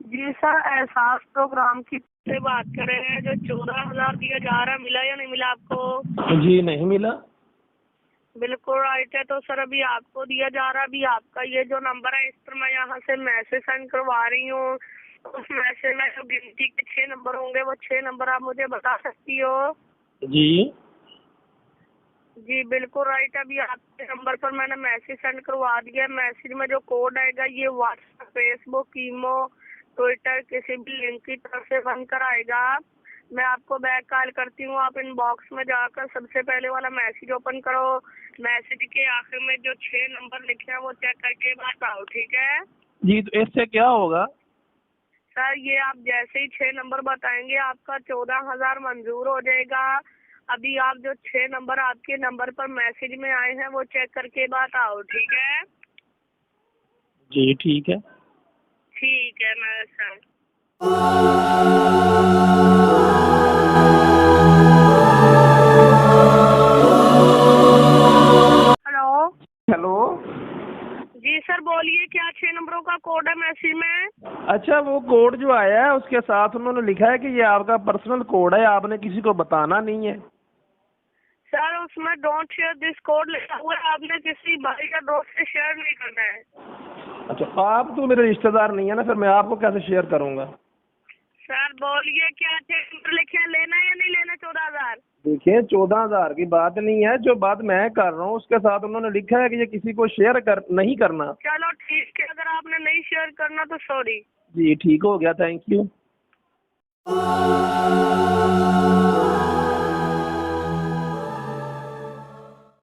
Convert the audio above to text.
जी sir, एहसास programme की से बात कर रहे हैं। जो 14,000 दिया जा रहा है, मिला या नहीं मिला आपको? जी नहीं मिला। बिल्कुल राइट है। तो सर अभी आपको दिया जा रहा है। अभी आपका ये जो नंबर है, इस पर मैं यहाँ से मैसेज सेंड करवा रही हूँ। उस मैसेज में जो गिनती के 6 नंबर होंगे, वो 6 नंबर आप मुझे बता सकती हो? जी जी बिल्कुल राइट है। अभी आपके नंबर पर मैंने मैसेज सेंड करवा दिया। मैसेज में जो कोड आएगा, ये व्हाट्सएप, फेसबुक, ईमो, ट्विटर किसी भी लिंक की तरफ से बनकर आएगा। मैं आपको बैक कॉल करती हूँ। आप इनबॉक्स में जाकर सबसे पहले वाला मैसेज ओपन करो। मैसेज के आखिर में जो 6 नंबर लिखे हैं, वो चेक करके बताओ, ठीक है? जी, तो इससे क्या होगा? सर ये आप जैसे ही 6 नंबर बताएंगे, आपका 14,000 मंजूर हो जाएगा। अभी आप जो 6 नंबर आपके नंबर पर मैसेज में आए हैं, वो चेक करके बताओ, ठीक है? जी ठीक है। ठीक है मैं सर। हेलो। हेलो। जी सर बोलिए, क्या 6 नंबरों का कोड है मैसेज में? अच्छा, वो कोड जो आया है उसके साथ उन्होंने लिखा है कि ये आपका पर्सनल कोड है, आपने किसी को बताना नहीं है। सर उसमें डोंट शेयर दिस कोड लिखा हुआ है। आपने किसी भाई या दोस्त से शेयर नहीं करना है। अच्छा, आप तो मेरे रिश्तेदार नहीं है ना, फिर मैं आपको कैसे शेयर करूंगा? सर बोलिए, क्या 6 नंबर लिखे हैं, लेना है या नहीं लेना 14,000? देखिए, 14,000 की बात नहीं है, जो बात मैं कर रहा हूँ उसके साथ उन्होंने लिखा है कि ये किसी को शेयर नहीं करना। चलो ठीक है, अगर आपने नहीं शेयर करना तो सॉरी। जी ठीक हो गया, थैंक यू।